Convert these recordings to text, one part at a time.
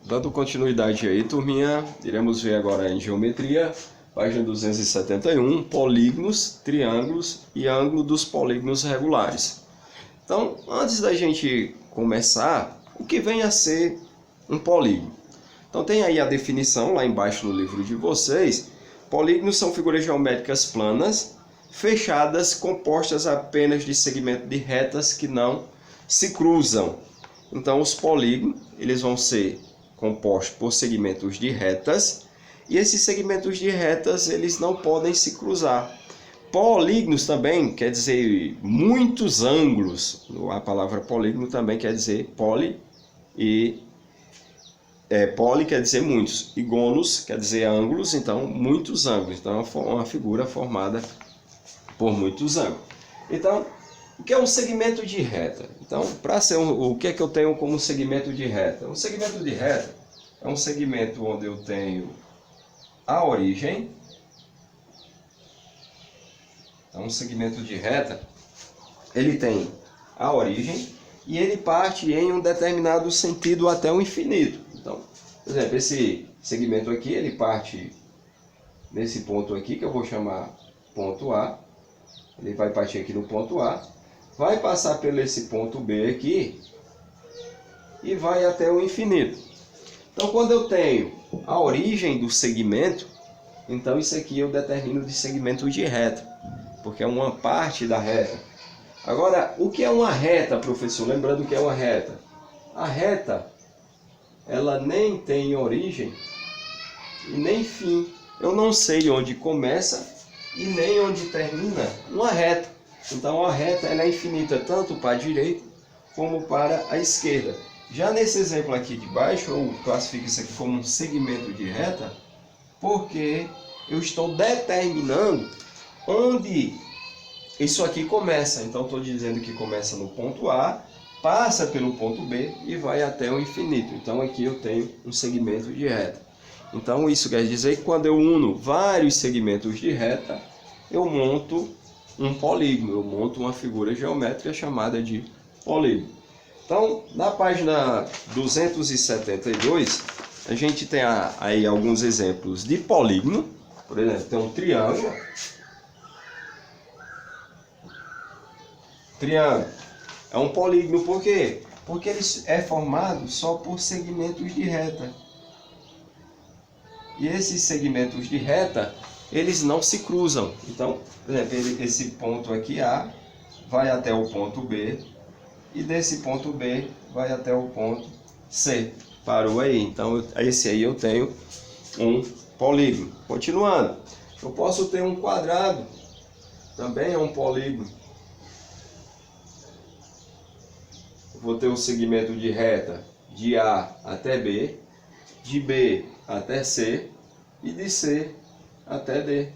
Dando continuidade aí, turminha, iremos ver agora em geometria, página 271, polígonos, triângulos e ângulo dos polígonos regulares. Então, antes da gente começar, o que vem a ser um polígono? Então tem aí a definição lá embaixo no livro de vocês. Polígonos são figuras geométricas planas, fechadas, compostas apenas de segmentos de retas que não se cruzam. Então os polígonos, eles vão ser compostos por segmentos de retas, e esses segmentos de retas eles não podem se cruzar. Polígonos também quer dizer muitos ângulos. A palavra polígono também quer dizer poli, e poli quer dizer muitos, e gonos quer dizer ângulos, então muitos ângulos. Então é uma figura formada por muitos ângulos. Então, o que é um segmento de reta? Então, para ser o que é que eu tenho como segmento de reta? Um segmento de reta é um segmento onde eu tenho a origem. Então, um segmento de reta, ele tem a origem e ele parte em um determinado sentido até o infinito. Então, por exemplo, esse segmento aqui, ele parte nesse ponto aqui, que eu vou chamar ponto A. Ele vai partir aqui no ponto A, vai passar por esse ponto B aqui e vai até o infinito. Então, quando eu tenho a origem do segmento, então isso aqui eu determino de segmento de reta, porque é uma parte da reta. Agora, o que é uma reta, professor? Lembrando o que é uma reta. A reta, ela nem tem origem e nem fim. Eu não sei onde começa e nem onde termina uma reta. Então a reta ela é infinita tanto para a direita como para a esquerda. Já nesse exemplo aqui de baixo, eu classifico isso aqui como um segmento de reta, porque eu estou determinando onde isso aqui começa. Então estou dizendo que começa no ponto A, passa pelo ponto B e vai até o infinito. Então aqui eu tenho um segmento de reta. Então isso quer dizer que quando eu uno vários segmentos de reta, eu monto um polígono, eu monto uma figura geométrica chamada de polígono. Então, na página 272, a gente tem aí alguns exemplos de polígono. Por exemplo, tem um triângulo. Triângulo é um polígono, por quê? Porque ele é formado só por segmentos de reta. E esses segmentos de reta, eles não se cruzam. Então, por exemplo, esse ponto aqui A vai até o ponto B, e desse ponto B vai até o ponto C. Parou aí. Então, esse aí eu tenho um polígono. Continuando, eu posso ter um quadrado, também é um polígono. Eu vou ter um segmento de reta de A até B, de B até C e de C até D.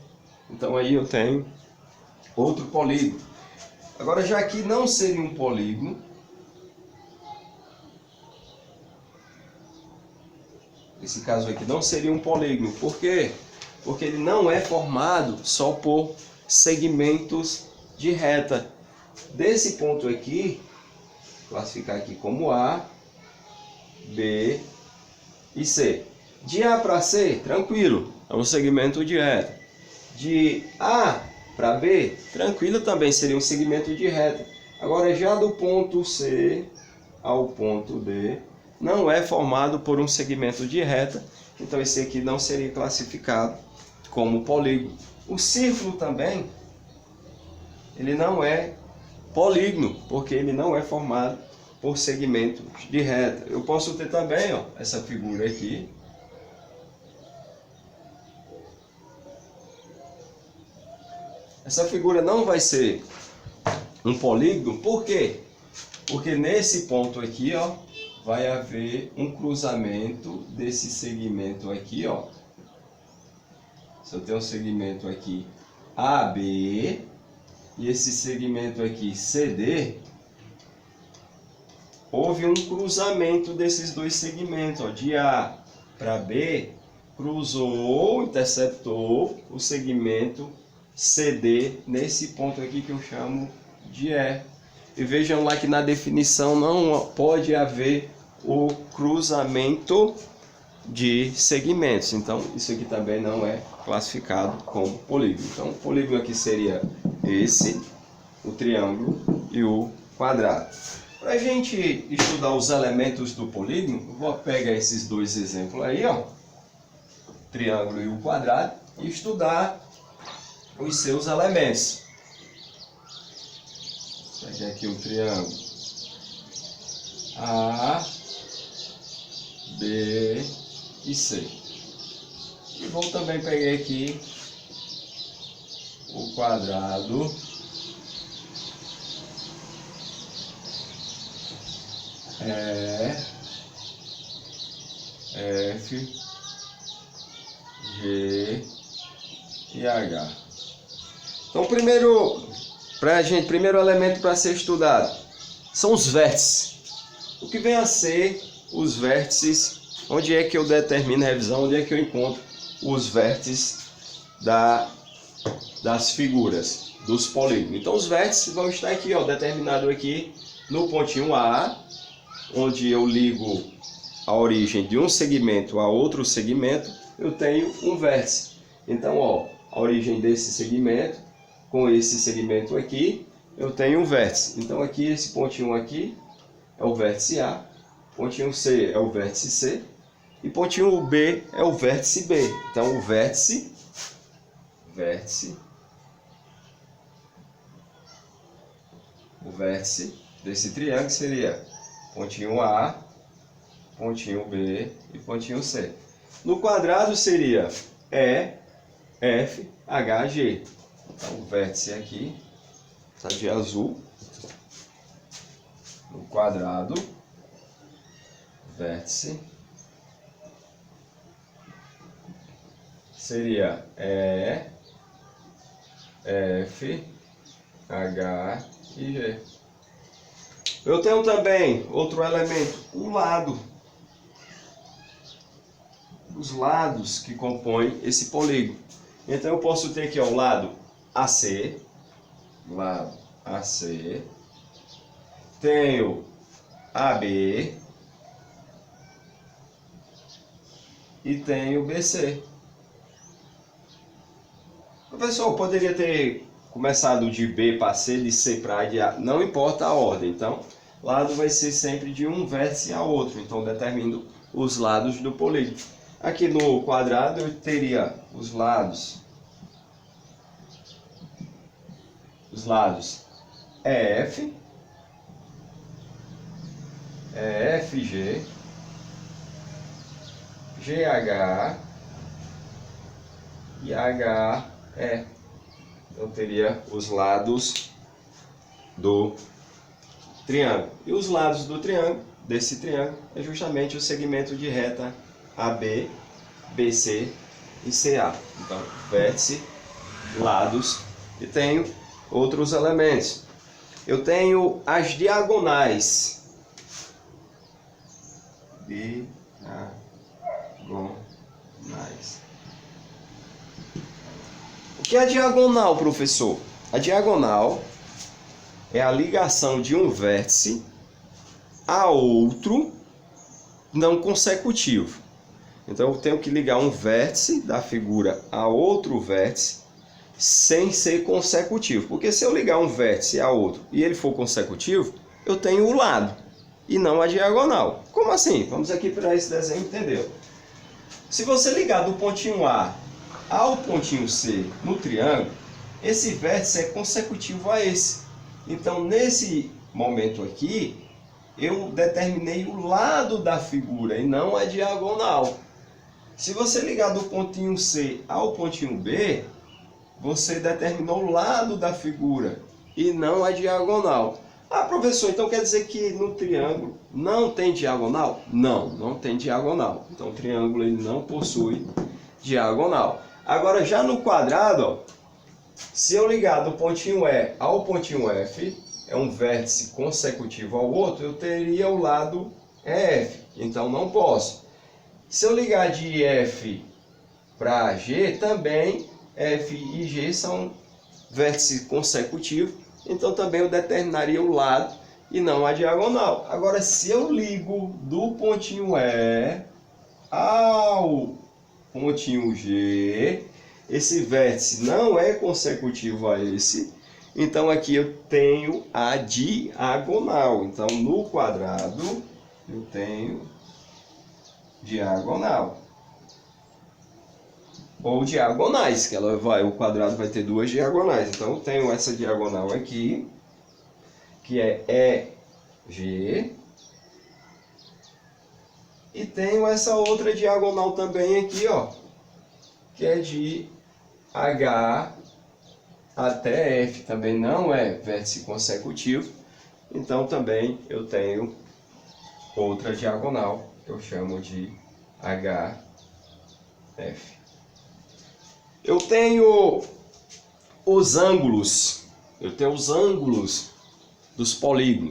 Então aí eu tenho outro polígono. Agora, já que não seria um polígono, esse caso aqui não seria um polígono. Por quê? Porque ele não é formado só por segmentos de reta. Desse ponto aqui, classificar aqui como A, B e C. De A para C, tranquilo, é um segmento de reta. De A para B, tranquilo, também seria um segmento de reta. Agora, já do ponto C ao ponto D, não é formado por um segmento de reta, então esse aqui não seria classificado como polígono. O círculo também, ele não é polígono, porque ele não é formado por segmentos de reta. Eu posso ter também, ó, essa figura aqui. Essa figura não vai ser um polígono, por quê? Porque nesse ponto aqui, ó, vai haver um cruzamento desse segmento aqui, ó. Se eu tenho um segmento aqui AB e esse segmento aqui CD, houve um cruzamento desses dois segmentos, ó, de A para B, cruzou, interceptou o segmento CD nesse ponto aqui que eu chamo de E. E vejam lá que na definição não pode haver o cruzamento de segmentos. Então, isso aqui também não é classificado como polígono. Então, o polígono aqui seria esse, o triângulo e o quadrado. Para a gente estudar os elementos do polígono, eu vou pegar esses dois exemplos aí, ó, o triângulo e o quadrado, e estudar os seus elementos. Vou pegar aqui o triângulo A, B e C. E vou também pegar aqui o quadrado F, G e H. Então, primeiro elemento para ser estudado são os vértices. O que vem a ser os vértices? Onde é que eu determino a revisão? Onde é que eu encontro os vértices das figuras, dos polígonos? Então, os vértices vão estar aqui, ó, determinado aqui no pontinho A, onde eu ligo a origem de um segmento a outro segmento, eu tenho um vértice. Então, ó, a origem desse segmento com esse segmento aqui, eu tenho um vértice. Então, aqui, esse pontinho aqui é o vértice A, pontinho C é o vértice C, e pontinho B é o vértice B. Então, o vértice desse triângulo seria pontinho A, pontinho B e pontinho C. No quadrado seria E, F, H, G. Então, o vértice aqui está de azul. No quadrado, vértice seria E, F, H e G. Eu tenho também outro elemento, o lado. Os lados que compõem esse polígono. Então eu posso ter aqui, ó, o lado AC, tenho AB e tenho BC. Professor, eu poderia ter começado de B para C, de C para A, de A, não importa a ordem. Então, lado vai ser sempre de um vértice a outro. Então, determino os lados do polígono. Aqui no quadrado eu teria os lados EF, EFG, GH e HE. Eu teria os lados do triângulo. E os lados do triângulo, desse triângulo, é justamente o segmento de reta AB, BC e CA. Então, vértice, lados, e tenho outros elementos. Eu tenho as diagonais. O que é a diagonal, professor? A diagonal é a ligação de um vértice a outro não consecutivo. Então eu tenho que ligar um vértice da figura a outro vértice sem ser consecutivo. Porque se eu ligar um vértice a outro e ele for consecutivo, eu tenho o lado e não a diagonal. Como assim? Vamos aqui para esse desenho, entendeu? Se você ligar do pontinho A ao pontinho C no triângulo, esse vértice é consecutivo a esse. Então, nesse momento aqui, eu determinei o lado da figura e não a diagonal. Se você ligar do pontinho C ao pontinho B, você determinou o lado da figura e não a diagonal. Ah, professor, então quer dizer que no triângulo não tem diagonal? Não, não tem diagonal. Então o triângulo ele não possui diagonal. Agora já no quadrado, ó, se eu ligar do pontinho E ao pontinho F, é um vértice consecutivo ao outro, eu teria o lado EF. Então não posso. Se eu ligar de F para G, também F e G são vértices consecutivos, então também eu determinaria o lado e não a diagonal. Agora, se eu ligo do pontinho E ao pontinho G. Esse vértice não é consecutivo a esse. Então aqui eu tenho a diagonal. Então no quadrado eu tenho diagonal. Ou diagonais, que o quadrado vai ter duas diagonais. Então eu tenho essa diagonal aqui, que é EG. E tenho essa outra diagonal também aqui, ó, que é de H até F. Também não é vértice consecutivo. Então também eu tenho outra diagonal, que eu chamo de HF. Eu tenho os ângulos. Eu tenho os ângulos dos polígonos.